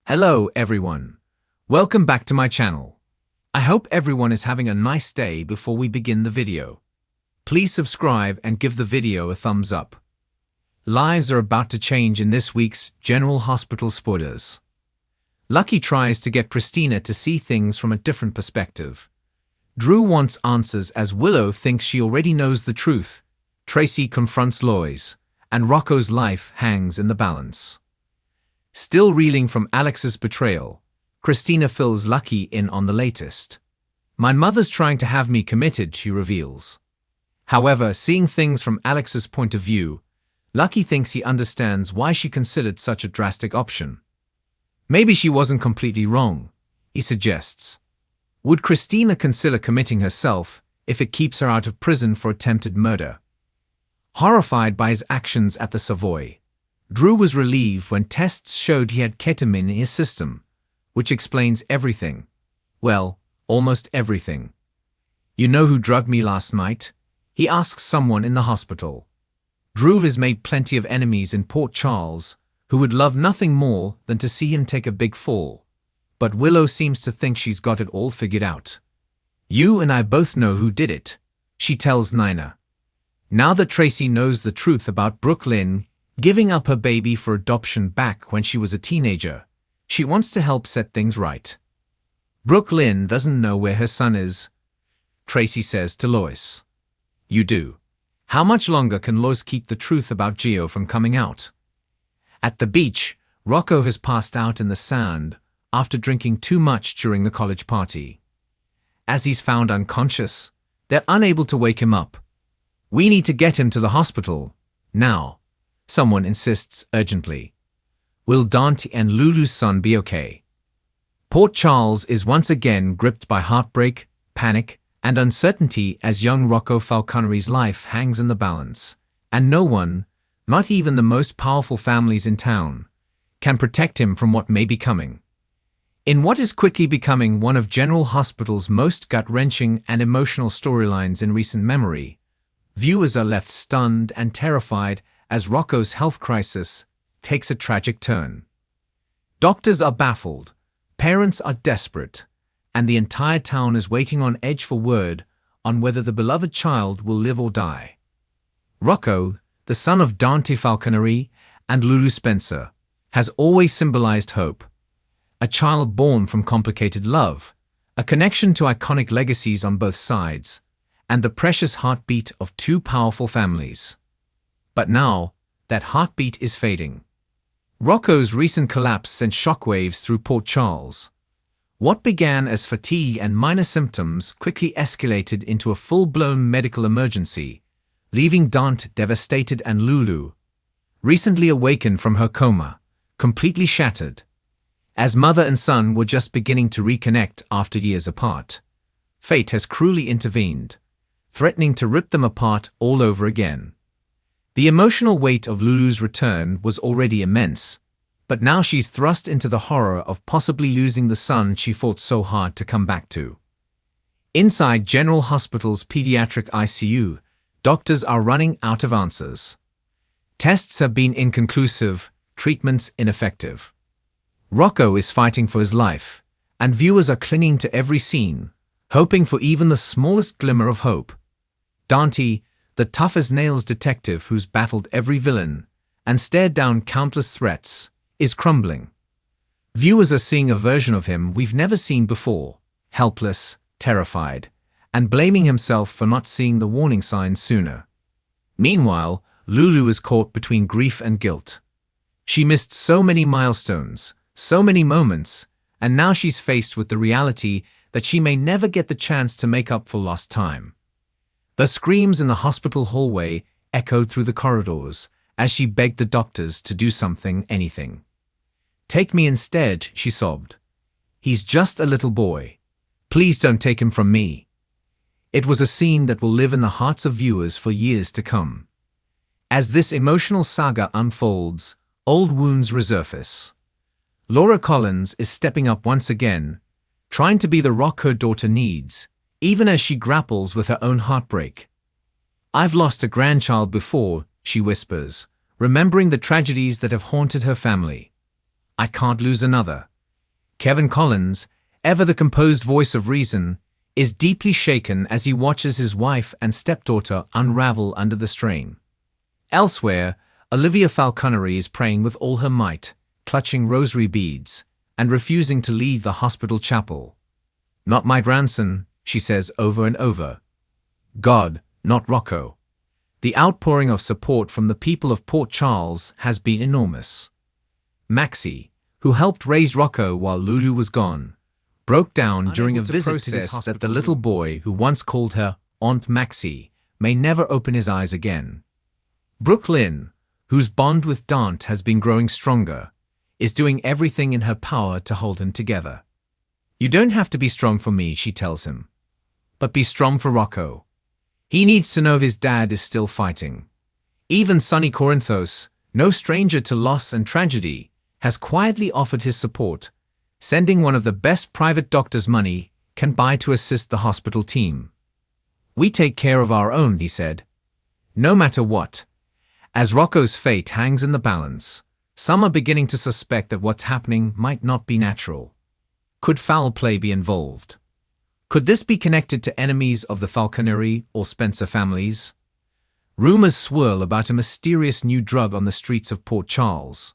Hello everyone. Welcome back to my channel. I hope everyone is having a nice day before we begin the video. Please subscribe and give the video a thumbs up. Lives are about to change in this week's General Hospital spoilers. Lucky tries to get Christina to see things from a different perspective. Drew wants answers as Willow thinks she already knows the truth. Tracy confronts Lois, and Rocco's life hangs in the balance. Still reeling from Alex's betrayal, Christina fills Lucky in on the latest. My mother's trying to have me committed, she reveals. However, seeing things from Alex's point of view, Lucky thinks he understands why she considered such a drastic option. Maybe she wasn't completely wrong, he suggests. Would Christina consider committing herself if it keeps her out of prison for attempted murder? Horrified by his actions at the Savoy, Drew was relieved when tests showed he had ketamine in his system, which explains everything. Well, almost everything. You know who drugged me last night? He asks someone in the hospital. Drew has made plenty of enemies in Port Charles who would love nothing more than to see him take a big fall. But Willow seems to think she's got it all figured out. You and I both know who did it, she tells Nina. Now that Tracy knows the truth about Brooklyn giving up her baby for adoption back when she was a teenager, she wants to help set things right. Brooklyn doesn't know where her son is, Tracy says to Lois. You do. How much longer can Lois keep the truth about Gio from coming out? At the beach, Rocco has passed out in the sand after drinking too much during the college party. As he's found unconscious, they're unable to wake him up. We need to get him to the hospital, now, someone insists urgently. Will Dante and Lulu's son be okay? Port Charles is once again gripped by heartbreak, panic, and uncertainty as young Rocco Falcone's life hangs in the balance, and no one, not even the most powerful families in town, can protect him from what may be coming. In what is quickly becoming one of General Hospital's most gut-wrenching and emotional storylines in recent memory, viewers are left stunned and terrified as Rocco's health crisis takes a tragic turn. Doctors are baffled, parents are desperate, and the entire town is waiting on edge for word on whether the beloved child will live or die. Rocco, the son of Dante Falcone and Lulu Spencer, has always symbolized hope. A child born from complicated love, a connection to iconic legacies on both sides, and the precious heartbeat of two powerful families. But now, that heartbeat is fading. Rocco's recent collapse sent shockwaves through Port Charles. What began as fatigue and minor symptoms quickly escalated into a full-blown medical emergency, leaving Dante devastated and Lulu, recently awakened from her coma, completely shattered. As mother and son were just beginning to reconnect after years apart, fate has cruelly intervened, threatening to rip them apart all over again. The emotional weight of Lulu's return was already immense, but now she's thrust into the horror of possibly losing the son she fought so hard to come back to. Inside General Hospital's pediatric ICU, doctors are running out of answers. Tests have been inconclusive, treatments ineffective. Rocco is fighting for his life, and viewers are clinging to every scene, hoping for even the smallest glimmer of hope. Dante, the tough-as-nails detective who's battled every villain and stared down countless threats, is crumbling. Viewers are seeing a version of him we've never seen before, helpless, terrified, and blaming himself for not seeing the warning signs sooner. Meanwhile, Lulu is caught between grief and guilt. She missed so many milestones, so many moments, and now she's faced with the reality that she may never get the chance to make up for lost time. The screams in the hospital hallway echoed through the corridors as she begged the doctors to do something, anything. Take me instead, she sobbed. He's just a little boy. Please don't take him from me. It was a scene that will live in the hearts of viewers for years to come. As this emotional saga unfolds, old wounds resurface. Laura Collins is stepping up once again, trying to be the rock her daughter needs, even as she grapples with her own heartbreak. I've lost a grandchild before, she whispers, remembering the tragedies that have haunted her family. I can't lose another, Kevin Collins, ever the composed voice of reason, is deeply shaken as he watches his wife and stepdaughter unravel under the strain. Elsewhere, Olivia Falconery is praying with all her might, clutching rosary beads, and refusing to leave the hospital chapel. "Not my grandson," she says over and over. "God, not Rocco." The outpouring of support from the people of Port Charles has been enormous. Maxie, who helped raise Rocco while Lulu was gone, broke down during a visit to this that the little boy who once called her Aunt Maxie may never open his eyes again. Brooklyn, whose bond with Dante has been growing stronger, is doing everything in her power to hold him together. "You don't have to be strong for me," she tells him, "but be strong for Rocco. He needs to know his dad is still fighting." Even Sonny Corinthos, no stranger to loss and tragedy, has quietly offered his support, sending one of the best private doctors money can buy to assist the hospital team. "We take care of our own," he said, "no matter what." As Rocco's fate hangs in the balance, some are beginning to suspect that what's happening might not be natural. Could foul play be involved? Could this be connected to enemies of the Falconery or Spencer families? Rumors swirl about a mysterious new drug on the streets of Port Charles,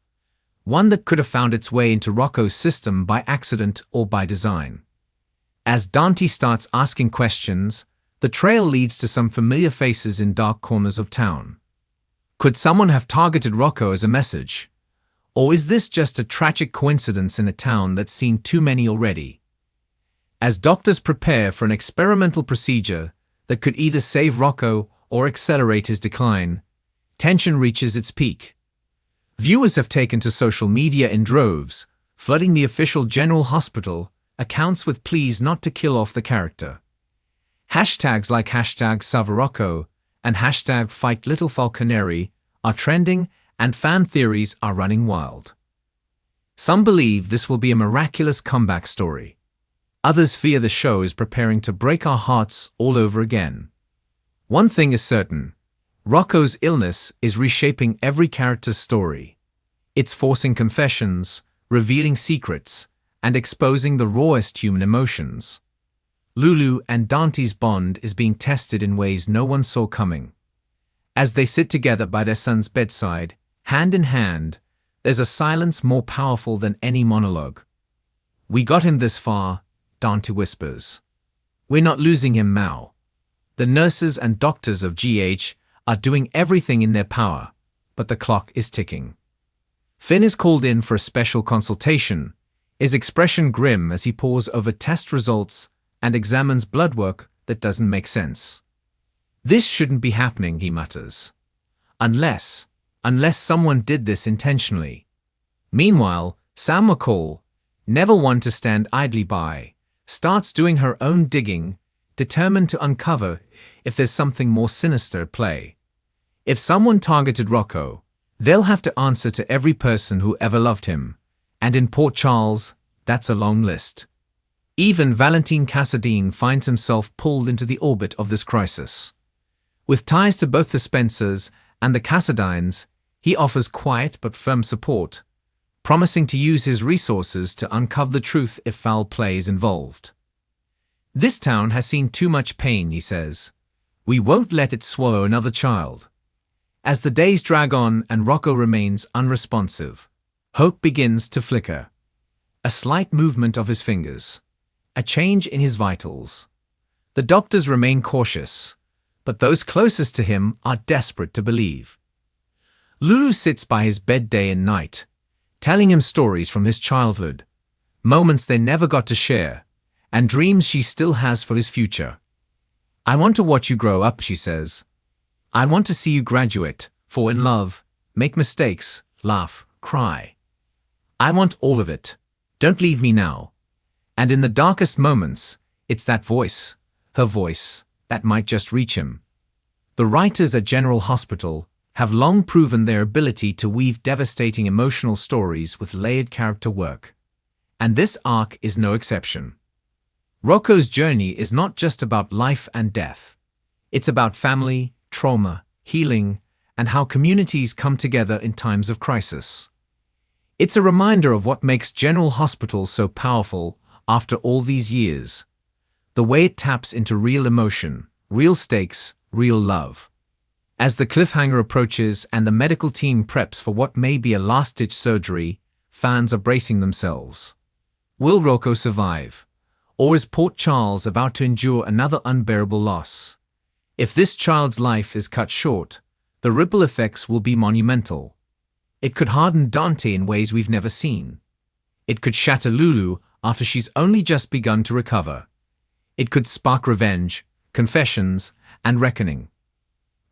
one that could have found its way into Rocco's system by accident or by design. As Dante starts asking questions, the trail leads to some familiar faces in dark corners of town. Could someone have targeted Rocco as a message? Or is this just a tragic coincidence in a town that's seen too many already? As doctors prepare for an experimental procedure that could either save Rocco or accelerate his decline, tension reaches its peak. Viewers have taken to social media in droves, flooding the official General Hospital accounts with pleas not to kill off the character. Hashtags like #SaveRocco and #FightLittleFalconery are trending, and fan theories are running wild. Some believe this will be a miraculous comeback story. Others fear the show is preparing to break our hearts all over again. One thing is certain: Rocco's illness is reshaping every character's story. It's forcing confessions, revealing secrets, and exposing the rawest human emotions. Lulu and Dante's bond is being tested in ways no one saw coming. As they sit together by their son's bedside, hand in hand, there's a silence more powerful than any monologue. "We got him this far," Dante whispers. "We're not losing him now." The nurses and doctors of GH are doing everything in their power, but the clock is ticking. Finn is called in for a special consultation, his expression grim as he pores over test results and examines blood work that doesn't make sense. "This shouldn't be happening," he mutters. Unless someone did this intentionally." Meanwhile, Sam McCall, never one to stand idly by, starts doing her own digging, determined to uncover if there's something more sinister at play. If someone targeted Rocco, they'll have to answer to every person who ever loved him, and in Port Charles, that's a long list. Even Valentine Cassadine finds himself pulled into the orbit of this crisis. With ties to both the Spencers and the Cassadines, he offers quiet but firm support, promising to use his resources to uncover the truth if foul play is involved. "This town has seen too much pain," he says. "We won't let it swallow another child." As the days drag on and Rocco remains unresponsive, hope begins to flicker. A slight movement of his fingers, a change in his vitals. The doctors remain cautious, but those closest to him are desperate to believe. Lulu sits by his bed day and night, telling him stories from his childhood, moments they never got to share, and dreams she still has for his future. "I want to watch you grow up," she says. "I want to see you graduate, fall in love, make mistakes, laugh, cry. I want all of it. Don't leave me now." And in the darkest moments, it's that voice, her voice, that might just reach him. The writers at General Hospital have long proven their ability to weave devastating emotional stories with layered character work. And this arc is no exception. Rocco's journey is not just about life and death. It's about family, trauma, healing, and how communities come together in times of crisis. It's a reminder of what makes General Hospital so powerful after all these years. The way it taps into real emotion, real stakes, real love. As the cliffhanger approaches and the medical team preps for what may be a last-ditch surgery, fans are bracing themselves. Will Rocco survive? Or is Port Charles about to endure another unbearable loss? If this child's life is cut short, the ripple effects will be monumental. It could harden Dante in ways we've never seen. It could shatter Lulu after she's only just begun to recover. It could spark revenge, confessions, and reckoning.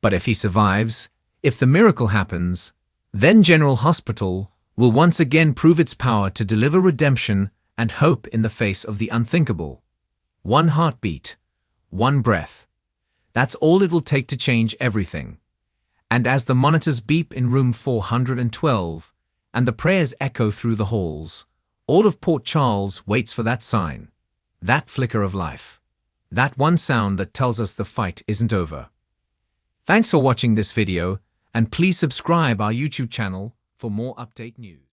But if he survives, if the miracle happens, then General Hospital will once again prove its power to deliver redemption and hope in the face of the unthinkable. One heartbeat, one breath. That's all it will take to change everything. And as the monitors beep in room 412 and the prayers echo through the halls, all of Port Charles waits for that sign, that flicker of life, that one sound that tells us the fight isn't over. Thanks for watching this video, and please subscribe our YouTube channel for more update news.